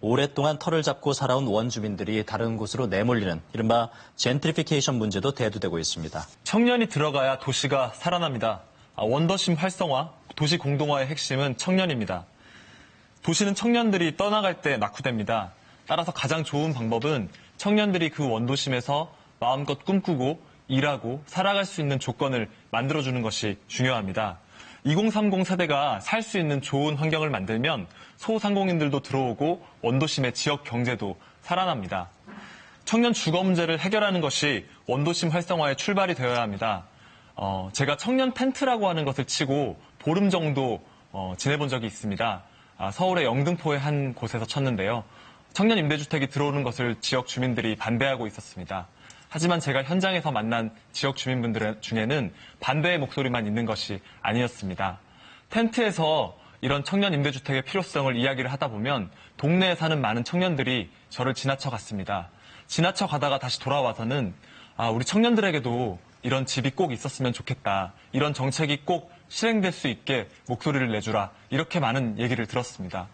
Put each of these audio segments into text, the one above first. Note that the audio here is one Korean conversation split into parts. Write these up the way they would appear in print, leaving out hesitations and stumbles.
오랫동안 터를 잡고 살아온 원주민들이 다른 곳으로 내몰리는 이른바 젠트리피케이션 문제도 대두되고 있습니다. 청년이 들어가야 도시가 살아납니다. 원더심 활성화, 도시 공동화의 핵심은 청년입니다. 도시는 청년들이 떠나갈 때 낙후됩니다. 따라서 가장 좋은 방법은 청년들이 그 원도심에서 마음껏 꿈꾸고 일하고 살아갈 수 있는 조건을 만들어주는 것이 중요합니다. 2030 세대가 살 수 있는 좋은 환경을 만들면 소상공인들도 들어오고 원도심의 지역 경제도 살아납니다. 청년 주거 문제를 해결하는 것이 원도심 활성화의 출발이 되어야 합니다. 제가 청년 텐트라고 하는 것을 치고 보름 정도 지내본 적이 있습니다. 서울의 영등포의 한 곳에서 쳤는데요. 청년 임대주택이 들어오는 것을 지역 주민들이 반대하고 있었습니다. 하지만 제가 현장에서 만난 지역 주민분들 중에는 반대의 목소리만 있는 것이 아니었습니다. 텐트에서 이런 청년 임대주택의 필요성을 이야기를 하다 보면 동네에 사는 많은 청년들이 저를 지나쳐 갔습니다. 지나쳐 가다가 다시 돌아와서는 우리 청년들에게도 이런 집이 꼭 있었으면 좋겠다. 이런 정책이 꼭 실행될 수 있게 목소리를 내주라. 이렇게 많은 얘기를 들었습니다.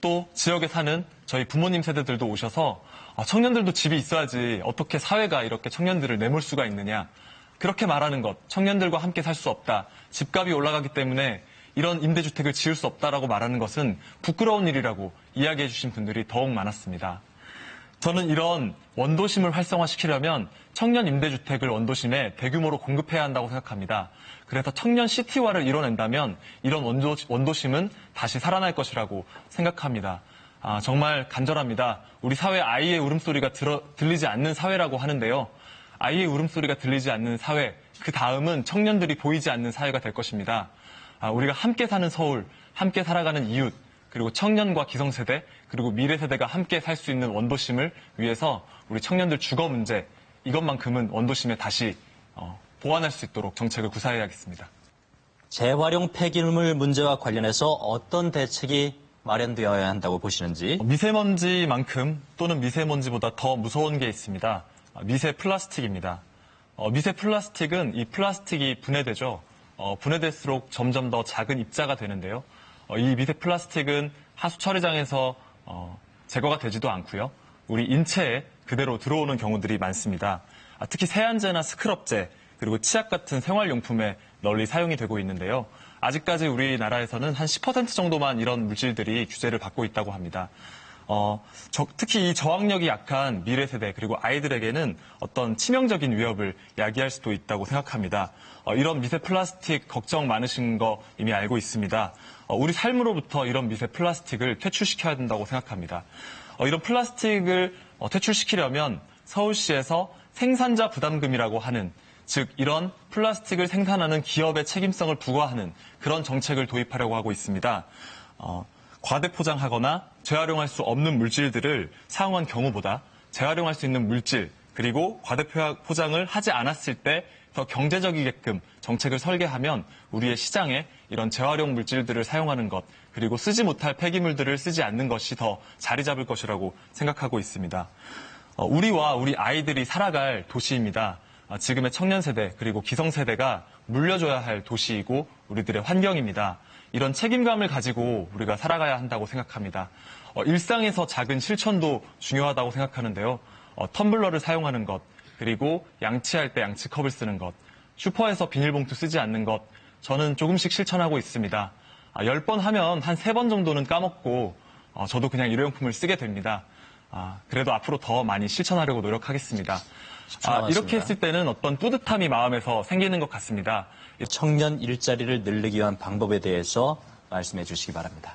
또 지역에 사는 저희 부모님 세대들도 오셔서 청년들도 집이 있어야지 어떻게 사회가 이렇게 청년들을 내몰 수가 있느냐. 그렇게 말하는 것, 청년들과 함께 살 수 없다. 집값이 올라가기 때문에 이런 임대주택을 지을 수 없다라고 말하는 것은 부끄러운 일이라고 이야기해 주신 분들이 더욱 많았습니다. 저는 이런 원도심을 활성화시키려면 청년 임대주택을 원도심에 대규모로 공급해야 한다고 생각합니다. 그래서 청년 시티화를 이뤄낸다면 이런 원도심은 다시 살아날 것이라고 생각합니다. 정말 간절합니다. 우리 사회 아이의 울음소리가 들리지 않는 사회라고 하는데요. 아이의 울음소리가 들리지 않는 사회, 그 다음은 청년들이 보이지 않는 사회가 될 것입니다. 우리가 함께 사는 서울, 함께 살아가는 이웃, 그리고 청년과 기성세대, 그리고 미래세대가 함께 살 수 있는 원도심을 위해서 우리 청년들 주거 문제, 이것만큼은 원도심에 다시 보완할 수 있도록 정책을 구사해야겠습니다. 재활용 폐기물 문제와 관련해서 어떤 대책이 마련되어야 한다고 보시는지? 미세먼지만큼 또는 미세먼지보다 더 무서운 게 있습니다. 미세 플라스틱입니다. 미세 플라스틱은 이 플라스틱이 분해되죠. 분해될수록 점점 더 작은 입자가 되는데요. 이 미세 플라스틱은 하수 처리장에서 제거가 되지도 않고요. 우리 인체에 그대로 들어오는 경우들이 많습니다. 특히 세안제나 스크럽제, 그리고 치약 같은 생활용품에 널리 사용이 되고 있는데요. 아직까지 우리나라에서는 한 10% 정도만 이런 물질들이 규제를 받고 있다고 합니다. 특히 이 저항력이 약한 미래 세대 그리고 아이들에게는 어떤 치명적인 위협을 야기할 수도 있다고 생각합니다. 이런 미세 플라스틱 걱정 많으신 거 이미 알고 있습니다. 우리 삶으로부터 이런 미세 플라스틱을 퇴출시켜야 된다고 생각합니다. 이런 플라스틱을 퇴출시키려면 서울시에서 생산자 부담금이라고 하는, 즉 이런 플라스틱을 생산하는 기업의 책임성을 부과하는 그런 정책을 도입하려고 하고 있습니다. 과대포장하거나 재활용할 수 없는 물질들을 사용한 경우보다 재활용할 수 있는 물질, 그리고 과대포장을 하지 않았을 때 더 경제적이게끔 정책을 설계하면 우리의 시장에 이런 재활용 물질들을 사용하는 것, 그리고 쓰지 못할 폐기물들을 쓰지 않는 것이 더 자리 잡을 것이라고 생각하고 있습니다. 우리와 우리 아이들이 살아갈 도시입니다. 지금의 청년 세대 그리고 기성 세대가 물려줘야 할 도시이고 우리들의 환경입니다. 이런 책임감을 가지고 우리가 살아가야 한다고 생각합니다. 일상에서 작은 실천도 중요하다고 생각하는데요. 텀블러를 사용하는 것, 그리고 양치할 때 양치컵을 쓰는 것, 슈퍼에서 비닐봉투 쓰지 않는 것, 저는 조금씩 실천하고 있습니다. 10번 하면 한 3번 정도는 까먹고 저도 그냥 일회용품을 쓰게 됩니다. 그래도 앞으로 더 많이 실천하려고 노력하겠습니다. 이렇게 했을 때는 어떤 뿌듯함이 마음에서 생기는 것 같습니다. 청년 일자리를 늘리기 위한 방법에 대해서 말씀해 주시기 바랍니다.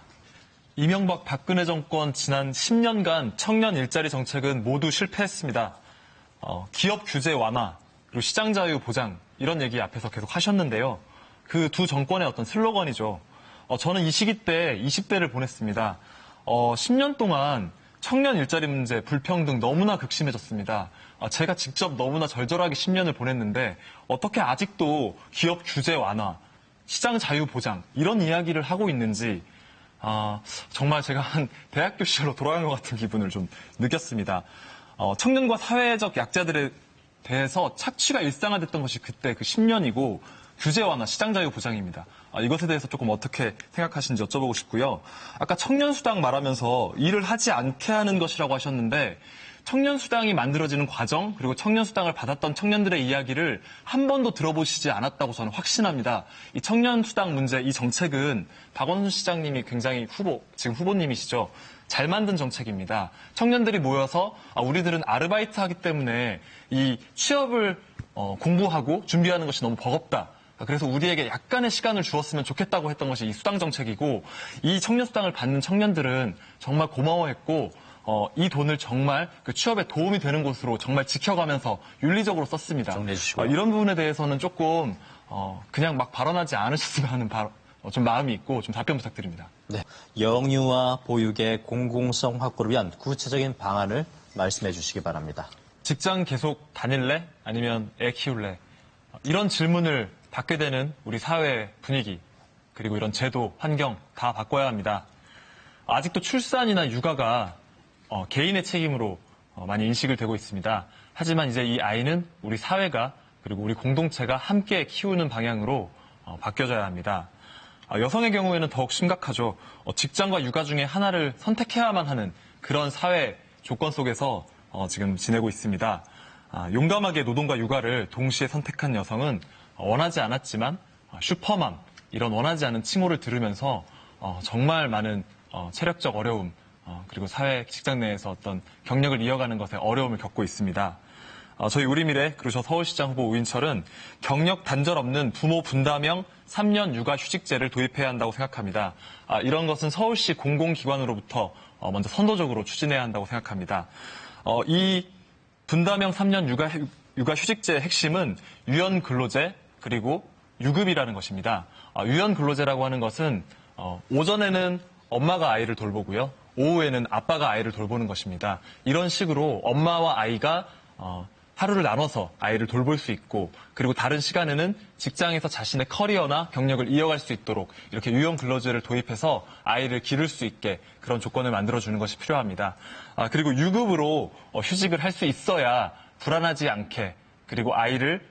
이명박 박근혜 정권 지난 10년간 청년 일자리 정책은 모두 실패했습니다. 기업 규제 완화, 그리고 시장 자유 보장, 이런 얘기 앞에서 계속 하셨는데요. 그 두 정권의 어떤 슬로건이죠. 저는 이 시기 때 20대를 보냈습니다. 10년 동안 청년 일자리 문제, 불평등 너무나 극심해졌습니다. 제가 직접 너무나 절절하게 10년을 보냈는데 어떻게 아직도 기업 규제 완화, 시장 자유 보장 이런 이야기를 하고 있는지 정말 제가 한 대학교 시절로 돌아간 것 같은 기분을 좀 느꼈습니다. 청년과 사회적 약자들에 대해서 착취가 일상화됐던 것이 그때 그 10년이고 규제 완화, 시장 자유 보장입니다. 이것에 대해서 조금 어떻게 생각하시는지 여쭤보고 싶고요. 아까 청년수당 말하면서 일을 하지 않게 하는 것이라고 하셨는데 청년수당이 만들어지는 과정 그리고 청년수당을 받았던 청년들의 이야기를 한 번도 들어보시지 않았다고 저는 확신합니다. 이 청년수당 문제, 이 정책은 박원순 시장님이 굉장히 지금 후보님이시죠. 잘 만든 정책입니다. 청년들이 모여서 우리들은 아르바이트 하기 때문에 이 취업을 공부하고 준비하는 것이 너무 버겁다. 그래서 우리에게 약간의 시간을 주었으면 좋겠다고 했던 것이 이 수당 정책이고 이 청년 수당을 받는 청년들은 정말 고마워했고 이 돈을 정말 그 취업에 도움이 되는 곳으로 정말 지켜가면서 윤리적으로 썼습니다. 정리해 주시고요. 이런 부분에 대해서는 조금 그냥 막 발언하지 않으셨으면 하는 좀 마음이 있고 좀 답변 부탁드립니다. 네. 영유아 보육의 공공성 확보를 위한 구체적인 방안을 말씀해 주시기 바랍니다. 직장 계속 다닐래? 아니면 애 키울래? 이런 질문을 받게 되는 우리 사회 분위기, 그리고 이런 제도, 환경 다 바꿔야 합니다. 아직도 출산이나 육아가 개인의 책임으로 많이 인식을 되고 있습니다. 하지만 이제 이 아이는 우리 사회가 그리고 우리 공동체가 함께 키우는 방향으로 바뀌어져야 합니다. 여성의 경우에는 더욱 심각하죠. 직장과 육아 중에 하나를 선택해야만 하는 그런 사회 조건 속에서 지금 지내고 있습니다. 용감하게 노동과 육아를 동시에 선택한 여성은 원하지 않았지만 슈퍼맘 이런 원하지 않은 칭호를 들으면서 정말 많은 체력적 어려움 그리고 사회 직장 내에서 어떤 경력을 이어가는 것에 어려움을 겪고 있습니다. 저희 우리미래 그리고 저 서울시장 후보 우인철은 경력 단절 없는 부모 분담형 3년 육아 휴직제를 도입해야 한다고 생각합니다. 이런 것은 서울시 공공기관으로부터 먼저 선도적으로 추진해야 한다고 생각합니다. 이 분담형 3년 육아 휴직제의 핵심은 유연 근로제 그리고 유급이라는 것입니다. 유연 근로제라고 하는 것은 오전에는 엄마가 아이를 돌보고요. 오후에는 아빠가 아이를 돌보는 것입니다. 이런 식으로 엄마와 아이가 하루를 나눠서 아이를 돌볼 수 있고 그리고 다른 시간에는 직장에서 자신의 커리어나 경력을 이어갈 수 있도록 이렇게 유연 근로제를 도입해서 아이를 기를 수 있게 그런 조건을 만들어주는 것이 필요합니다. 그리고 유급으로 휴직을 할 수 있어야 불안하지 않게 그리고 아이를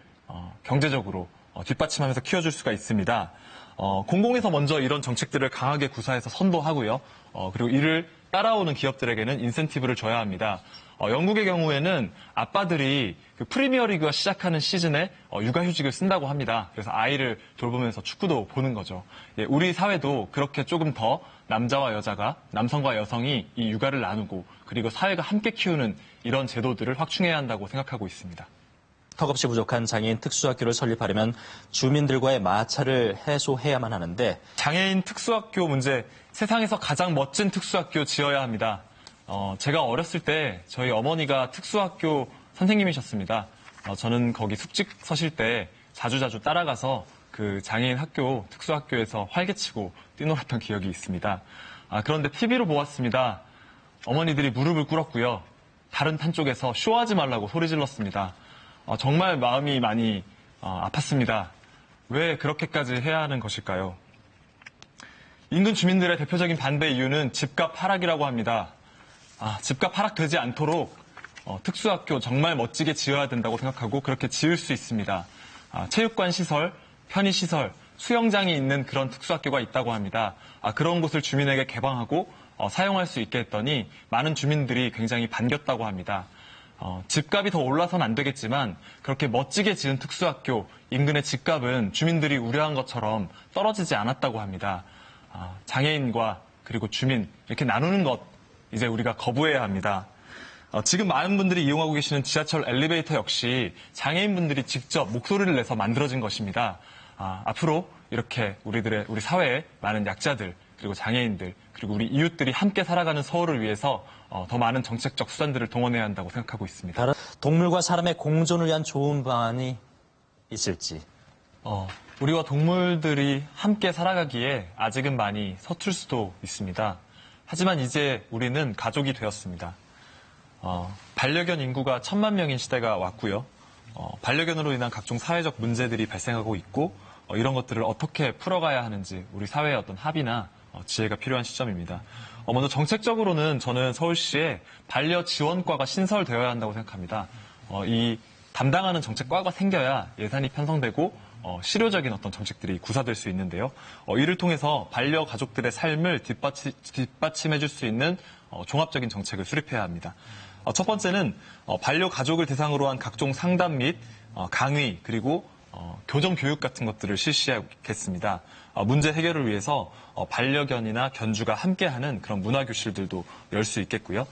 경제적으로 뒷받침하면서 키워줄 수가 있습니다. 공공에서 먼저 이런 정책들을 강하게 구사해서 선도하고요. 그리고 이를 따라오는 기업들에게는 인센티브를 줘야 합니다. 영국의 경우에는 아빠들이 그 프리미어리그가 시작하는 시즌에 육아휴직을 쓴다고 합니다. 그래서 아이를 돌보면서 축구도 보는 거죠. 예, 우리 사회도 그렇게 조금 더 남자와 여자가, 남성과 여성이 이 육아를 나누고 그리고 사회가 함께 키우는 이런 제도들을 확충해야 한다고 생각하고 있습니다. 턱없이 부족한 장애인 특수학교를 설립하려면 주민들과의 마찰을 해소해야만 하는데 장애인 특수학교 문제, 세상에서 가장 멋진 특수학교 지어야 합니다. 제가 어렸을 때 저희 어머니가 특수학교 선생님이셨습니다. 저는 거기 숙직 서실 때 자주자주 따라가서 그 장애인 학교, 특수학교에서 활개치고 뛰놀았던 기억이 있습니다. 그런데 TV로 보았습니다. 어머니들이 무릎을 꿇었고요. 다른 한쪽에서 쇼하지 말라고 소리 질렀습니다. 정말 마음이 많이 아팠습니다. 왜 그렇게까지 해야 하는 것일까요? 인근 주민들의 대표적인 반대 이유는 집값 하락이라고 합니다. 집값 하락되지 않도록 특수학교 정말 멋지게 지어야 된다고 생각하고 그렇게 지을 수 있습니다. 체육관 시설, 편의시설, 수영장이 있는 그런 특수학교가 있다고 합니다. 그런 곳을 주민에게 개방하고 사용할 수 있게 했더니 많은 주민들이 굉장히 반겼다고 합니다. 집값이 더 올라서는 안 되겠지만 그렇게 멋지게 지은 특수학교 인근의 집값은 주민들이 우려한 것처럼 떨어지지 않았다고 합니다. 장애인과 그리고 주민 이렇게 나누는 것 이제 우리가 거부해야 합니다. 지금 많은 분들이 이용하고 계시는 지하철 엘리베이터 역시 장애인분들이 직접 목소리를 내서 만들어진 것입니다. 앞으로 이렇게 우리 사회의 많은 약자들 그리고 장애인들 그리고 우리 이웃들이 함께 살아가는 서울을 위해서 더 많은 정책적 수단들을 동원해야 한다고 생각하고 있습니다. 다른 동물과 사람의 공존을 위한 좋은 방안이 있을지. 우리와 동물들이 함께 살아가기에 아직은 많이 서툴 수도 있습니다. 하지만 이제 우리는 가족이 되었습니다. 반려견 인구가 1,000만 명인 시대가 왔고요. 반려견으로 인한 각종 사회적 문제들이 발생하고 있고 이런 것들을 어떻게 풀어가야 하는지 우리 사회의 어떤 합의나 지혜가 필요한 시점입니다. 먼저 정책적으로는 저는 서울시에 반려지원과가 신설되어야 한다고 생각합니다. 이 담당하는 정책과가 생겨야 예산이 편성되고 실효적인 어떤 정책들이 구사될 수 있는데요. 이를 통해서 반려가족들의 삶을 뒷받침해줄 수 있는 종합적인 정책을 수립해야 합니다. 첫 번째는 반려가족을 대상으로 한 각종 상담 및 강의 그리고 교정 교육 같은 것들을 실시하겠습니다. 문제 해결을 위해서 반려견이나 견주가 함께하는 그런 문화교실들도 열 수 있겠고요.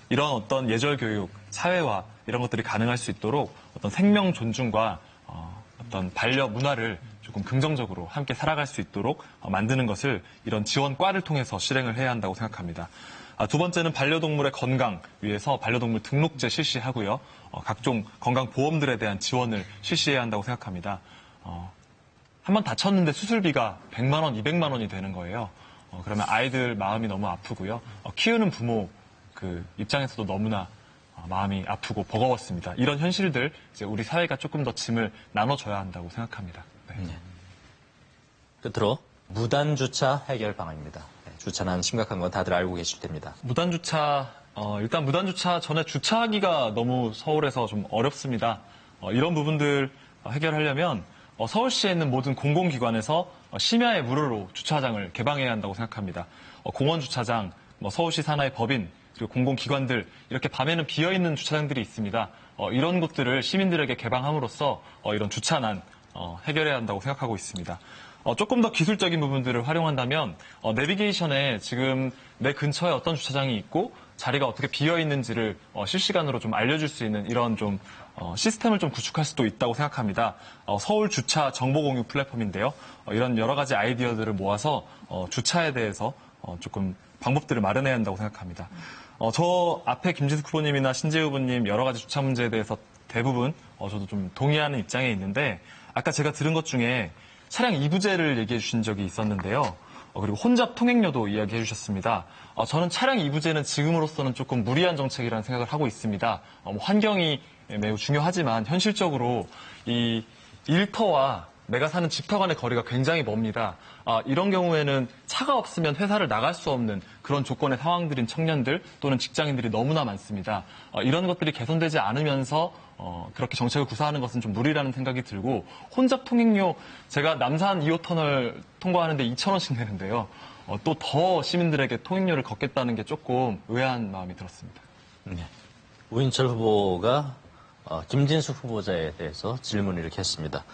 이런 어떤 예절 교육, 사회화 이런 것들이 가능할 수 있도록 어떤 생명 존중과 어떤 반려 문화를 조금 긍정적으로 함께 살아갈 수 있도록 만드는 것을 이런 지원과를 통해서 실행을 해야 한다고 생각합니다. 두 번째는 반려동물의 건강 위해서 반려동물 등록제 실시하고요. 각종 건강보험들에 대한 지원을 실시해야 한다고 생각합니다. 한번 다쳤는데 수술비가 100만 원, 200만 원이 되는 거예요. 그러면 아이들 마음이 너무 아프고요. 키우는 부모 그 입장에서도 너무나 마음이 아프고 버거웠습니다. 이런 현실들 이제 우리 사회가 조금 더 짐을 나눠줘야 한다고 생각합니다. 네. 끝으로 무단주차 해결 방안입니다. 주차난 심각한 건 다들 알고 계실 텐니다. 무단주차, 일단 무단주차 전에 주차하기가 너무 서울에서 좀 어렵습니다. 이런 부분들 해결하려면 서울시에 있는 모든 공공기관에서 심야에 무료로 주차장을 개방해야 한다고 생각합니다. 공원주차장, 서울시 산하의 법인, 그리고 공공기관들, 이렇게 밤에는 비어있는 주차장들이 있습니다. 이런 곳들을 시민들에게 개방함으로써 이런 주차난 해결해야 한다고 생각하고 있습니다. 조금 더 기술적인 부분들을 활용한다면 내비게이션에 지금 내 근처에 어떤 주차장이 있고 자리가 어떻게 비어 있는지를 실시간으로 좀 알려줄 수 있는 이런 좀 시스템을 좀 구축할 수도 있다고 생각합니다. 서울 주차 정보 공유 플랫폼인데요. 이런 여러 가지 아이디어들을 모아서 주차에 대해서 조금 방법들을 마련해야 한다고 생각합니다. 저 앞에 김진숙 후보님이나 신재우 후보님 여러 가지 주차 문제에 대해서 대부분 저도 좀 동의하는 입장에 있는데 아까 제가 들은 것 중에 차량 이부제를 얘기해 주신 적이 있었는데요. 그리고 혼잡 통행료도 이야기해 주셨습니다. 저는 차량 이부제는 지금으로서는 조금 무리한 정책이라는 생각을 하고 있습니다. 환경이 매우 중요하지만 현실적으로 이 일터와 내가 사는 집터 간의 거리가 굉장히 멉니다. 이런 경우에는 차가 없으면 회사를 나갈 수 없는 그런 조건의 상황들인 청년들 또는 직장인들이 너무나 많습니다. 이런 것들이 개선되지 않으면서 그렇게 정책을 구사하는 것은 좀 무리라는 생각이 들고 혼잡 통행료 제가 남산 2호 터널 통과하는데 2,000원씩 내는데요. 또 더 시민들에게 통행료를 걷겠다는 게 조금 의아한 마음이 들었습니다. 네. 우인철 후보가 김진숙 후보자에 대해서 질문을 이렇게 했습니다.